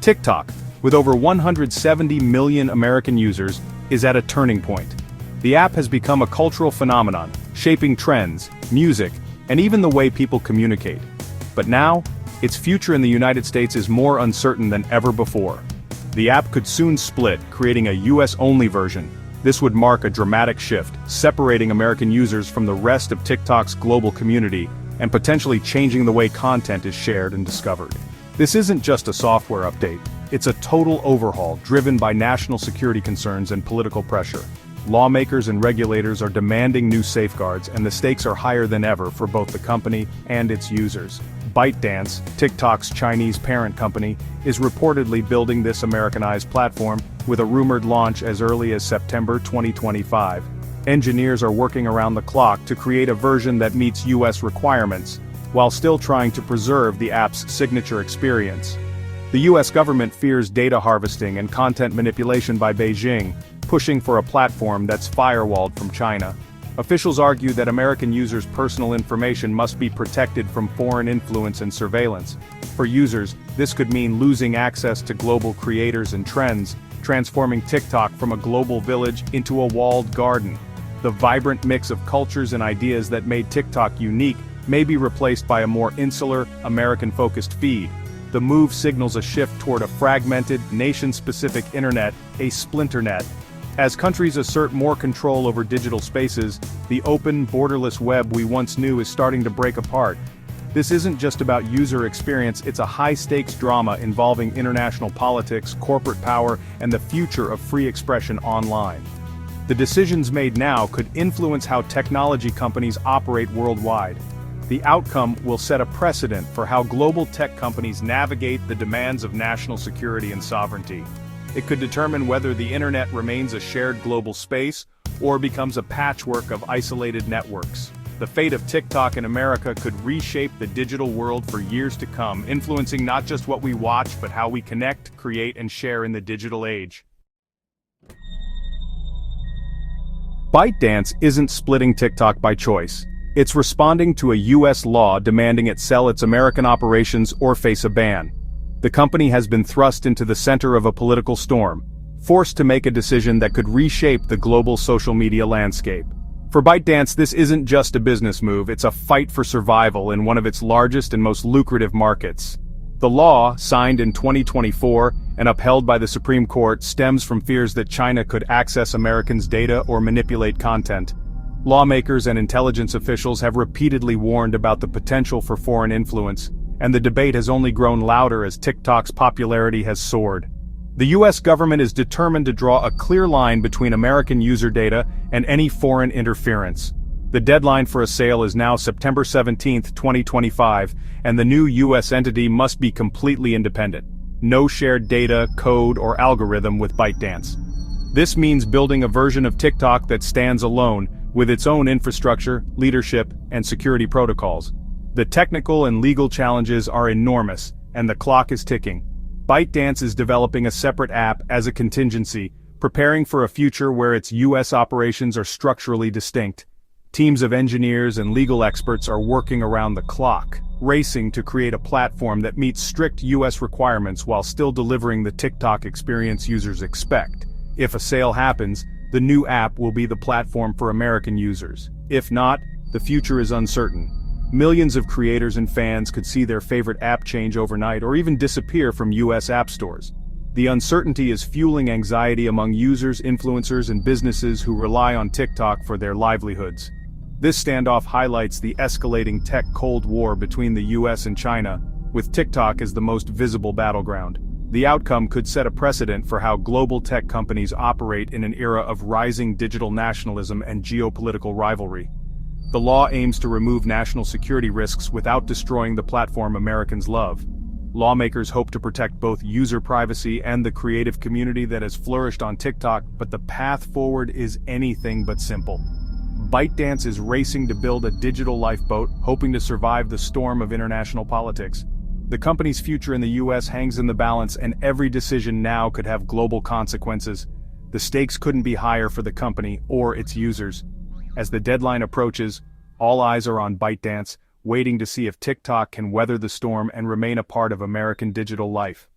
TikTok, with over 170 million American users, is at a turning point. The app has become a cultural phenomenon, shaping trends, music, and even the way people communicate. But now, its future in the United States is more uncertain than ever before. The app could soon split, creating a US-only version. This would mark a dramatic shift, separating American users from the rest of TikTok's global community, and potentially changing the way content is shared and discovered. This isn't just a software update, it's a total overhaul driven by national security concerns and political pressure. Lawmakers and regulators are demanding new safeguards, and the stakes are higher than ever for both the company and its users. ByteDance, TikTok's Chinese parent company, is reportedly building this Americanized platform, with a rumored launch as early as September 2025. Engineers are working around the clock to create a version that meets US requirements, while still trying to preserve the app's signature experience. The US government fears data harvesting and content manipulation by Beijing, pushing for a platform that's firewalled from China. Officials argue that American users' personal information must be protected from foreign influence and surveillance. For users, this could mean losing access to global creators and trends, transforming TikTok from a global village into a walled garden. The vibrant mix of cultures and ideas that made TikTok unique may be replaced by a more insular, American-focused feed. The move signals a shift toward a fragmented, nation-specific internet, a splinternet. As countries assert more control over digital spaces, the open, borderless web we once knew is starting to break apart. This isn't just about user experience, it's a high-stakes drama involving international politics, corporate power, and the future of free expression online. The decisions made now could influence how technology companies operate worldwide. The outcome will set a precedent for how global tech companies navigate the demands of national security and sovereignty. It could determine whether the internet remains a shared global space or becomes a patchwork of isolated networks. The fate of TikTok in America could reshape the digital world for years to come, influencing not just what we watch but how we connect, create, and share in the digital age. ByteDance isn't splitting TikTok by choice. It's responding to a US law demanding it sell its American operations or face a ban. The company has been thrust into the center of a political storm, forced to make a decision that could reshape the global social media landscape. For ByteDance, this isn't just a business move, it's a fight for survival in one of its largest and most lucrative markets. The law, signed in 2024 and upheld by the Supreme Court, stems from fears that China could access Americans' data or manipulate content. Lawmakers and intelligence officials have repeatedly warned about the potential for foreign influence, and the debate has only grown louder as TikTok's popularity has soared. The US government is determined to draw a clear line between American user data and any foreign interference. The deadline for a sale is now September 17, 2025, and the new US entity must be completely independent. No shared data, code, or algorithm with ByteDance. This means building a version of TikTok that stands alone, with its own infrastructure, leadership, and security protocols. The technical and legal challenges are enormous, and the clock is ticking. ByteDance is developing a separate app as a contingency, preparing for a future where its US operations are structurally distinct. Teams of engineers and legal experts are working around the clock, racing to create a platform that meets strict US requirements while still delivering the TikTok experience users expect. If a sale happens, the new app will be the platform for American users. If not, the future is uncertain. Millions of creators and fans could see their favorite app change overnight or even disappear from US app stores. The uncertainty is fueling anxiety among users, influencers, and businesses who rely on TikTok for their livelihoods. This standoff highlights the escalating tech Cold War between the US and China, with TikTok as the most visible battleground. The outcome could set a precedent for how global tech companies operate in an era of rising digital nationalism and geopolitical rivalry. The law aims to remove national security risks without destroying the platform Americans love. Lawmakers hope to protect both user privacy and the creative community that has flourished on TikTok, but the path forward is anything but simple. ByteDance is racing to build a digital lifeboat, hoping to survive the storm of international politics. The company's future in the US hangs in the balance, and every decision now could have global consequences. The stakes couldn't be higher for the company or its users. As the deadline approaches, all eyes are on ByteDance, waiting to see if TikTok can weather the storm and remain a part of American digital life.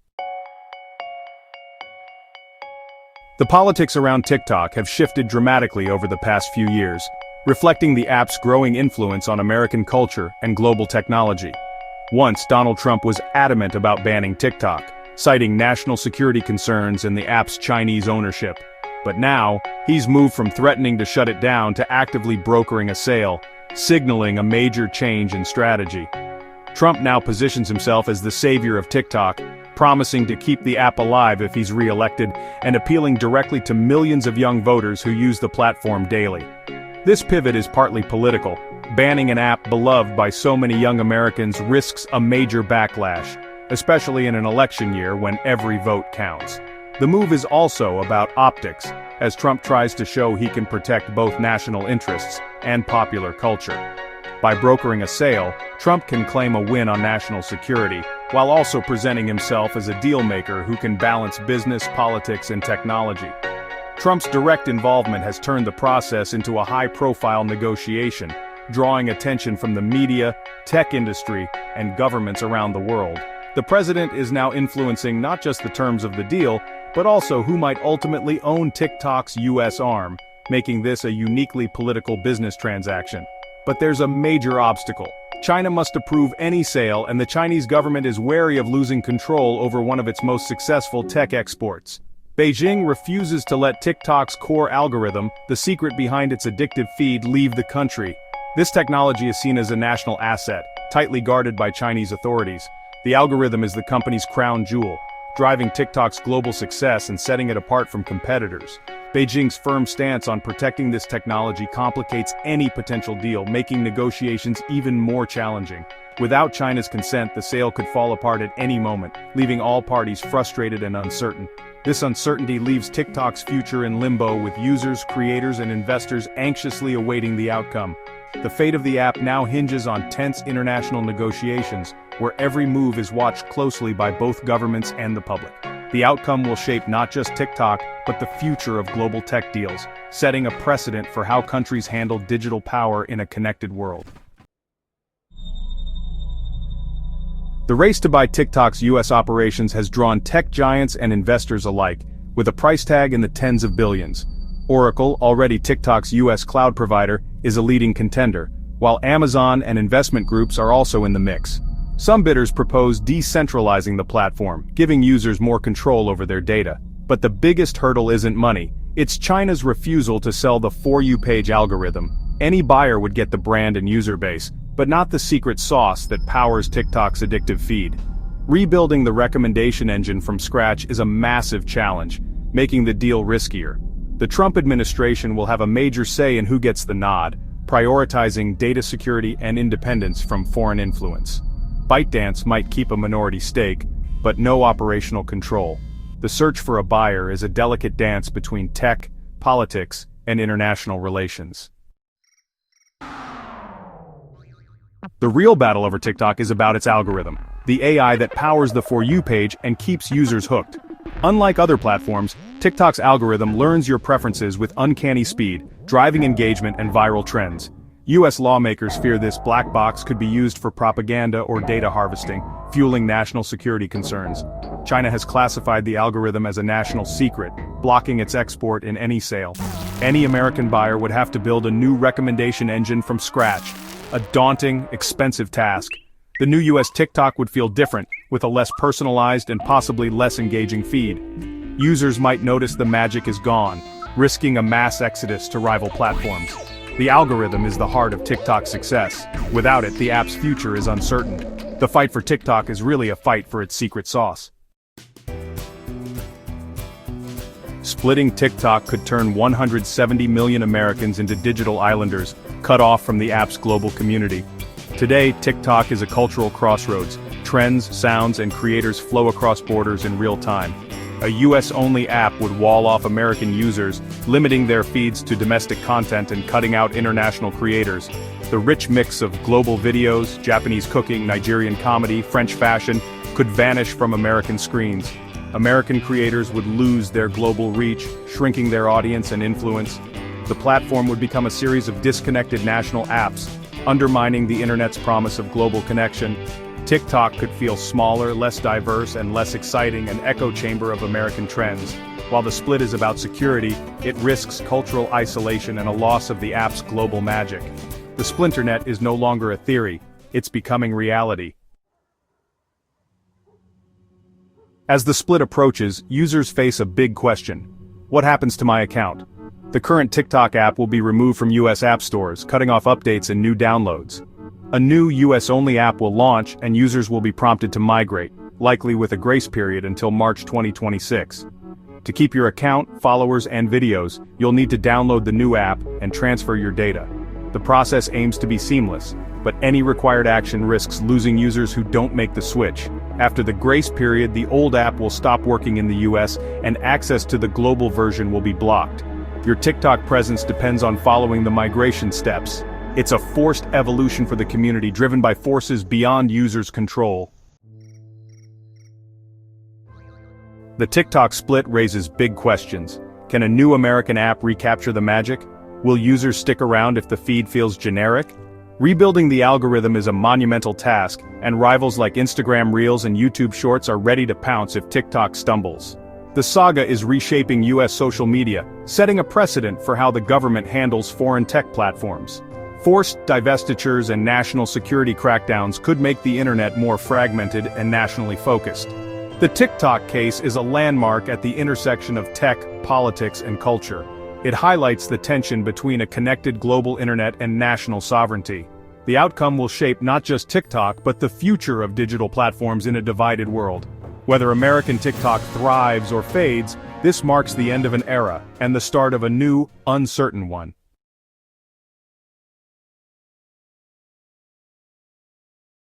The politics around TikTok have shifted dramatically over the past few years, reflecting the app's growing influence on American culture and global technology. Once, Donald Trump was adamant about banning TikTok, citing national security concerns and the app's Chinese ownership. But now, he's moved from threatening to shut it down to actively brokering a sale, signaling a major change in strategy. Trump now positions himself as the savior of TikTok, promising to keep the app alive if he's re-elected, and appealing directly to millions of young voters who use the platform daily. This pivot is partly political. Banning an app beloved by so many young Americans risks a major backlash, especially in an election year when every vote counts. The move is also about optics, as Trump tries to show he can protect both national interests and popular culture. By brokering a sale, Trump can claim a win on national security, while also presenting himself as a deal-maker who can balance business, politics, and technology. Trump's direct involvement has turned the process into a high-profile negotiation, drawing attention from the media, tech industry, and governments around the world. The president is now influencing not just the terms of the deal, but also who might ultimately own TikTok's US arm, making this a uniquely political business transaction. But there's a major obstacle. China must approve any sale, and the Chinese government is wary of losing control over one of its most successful tech exports. Beijing refuses to let TikTok's core algorithm, the secret behind its addictive feed, leave the country. This technology is seen as a national asset, tightly guarded by Chinese authorities. The algorithm is the company's crown jewel, driving TikTok's global success and setting it apart from competitors. Beijing's firm stance on protecting this technology complicates any potential deal, making negotiations even more challenging. Without China's consent, the sale could fall apart at any moment, leaving all parties frustrated and uncertain. This uncertainty leaves TikTok's future in limbo, with users, creators, and investors anxiously awaiting the outcome. The fate of the app now hinges on tense international negotiations, where every move is watched closely by both governments and the public. The outcome will shape not just TikTok, but the future of global tech deals, setting a precedent for how countries handle digital power in a connected world. The race to buy TikTok's US operations has drawn tech giants and investors alike, with a price tag in the tens of billions. Oracle, already TikTok's US cloud provider, is a leading contender, while Amazon and investment groups are also in the mix. Some bidders propose decentralizing the platform, giving users more control over their data. But the biggest hurdle isn't money, it's China's refusal to sell the For You page algorithm. Any buyer would get the brand and user base, but not the secret sauce that powers TikTok's addictive feed. Rebuilding the recommendation engine from scratch is a massive challenge, making the deal riskier. The Trump administration will have a major say in who gets the nod, prioritizing data security and independence from foreign influence. ByteDance might keep a minority stake, but no operational control. The search for a buyer is a delicate dance between tech, politics, and international relations. The real battle over TikTok is about its algorithm, the AI that powers the For You page and keeps users hooked. Unlike other platforms, TikTok's algorithm learns your preferences with uncanny speed, driving engagement and viral trends. US lawmakers fear this black box could be used for propaganda or data harvesting, fueling national security concerns. China has classified the algorithm as a national secret, blocking its export in any sale. Any American buyer would have to build a new recommendation engine from scratch, a daunting, expensive task. The new US TikTok would feel different, with a less personalized and possibly less engaging feed. Users might notice the magic is gone, risking a mass exodus to rival platforms. The algorithm is the heart of TikTok's success. Without it, the app's future is uncertain. The fight for TikTok is really a fight for its secret sauce. Splitting TikTok could turn 170 million Americans into digital islanders, cut off from the app's global community. Today, TikTok is a cultural crossroads. Trends, sounds, and creators flow across borders in real time. A US-only app would wall off American users, limiting their feeds to domestic content and cutting out international creators. The rich mix of global videos, Japanese cooking, Nigerian comedy, French fashion, could vanish from American screens. American creators would lose their global reach, shrinking their audience and influence. The platform would become a series of disconnected national apps, undermining the internet's promise of global connection. TikTok could feel smaller, less diverse, and less exciting, an echo chamber of American trends. While the split is about security, it risks cultural isolation and a loss of the app's global magic. The Splinternet is no longer a theory, it's becoming reality. As the split approaches, users face a big question. What happens to my account? The current TikTok app will be removed from US app stores, cutting off updates and new downloads. A new US-only app will launch and users will be prompted to migrate, likely with a grace period until March 2026. To keep your account, followers, and videos, you'll need to download the new app and transfer your data. The process aims to be seamless, but any required action risks losing users who don't make the switch. After the grace period, the old app will stop working in the US and access to the global version will be blocked. Your TikTok presence depends on following the migration steps. It's a forced evolution for the community driven by forces beyond users' control. The TikTok split raises big questions. Can a new American app recapture the magic? Will users stick around if the feed feels generic? Rebuilding the algorithm is a monumental task, and rivals like Instagram Reels and YouTube Shorts are ready to pounce if TikTok stumbles. The saga is reshaping US social media, setting a precedent for how the government handles foreign tech platforms. Forced divestitures and national security crackdowns could make the internet more fragmented and nationally focused. The TikTok case is a landmark at the intersection of tech, politics, and culture. It highlights the tension between a connected global internet and national sovereignty. The outcome will shape not just TikTok but the future of digital platforms in a divided world. Whether American TikTok thrives or fades, this marks the end of an era and the start of a new, uncertain one.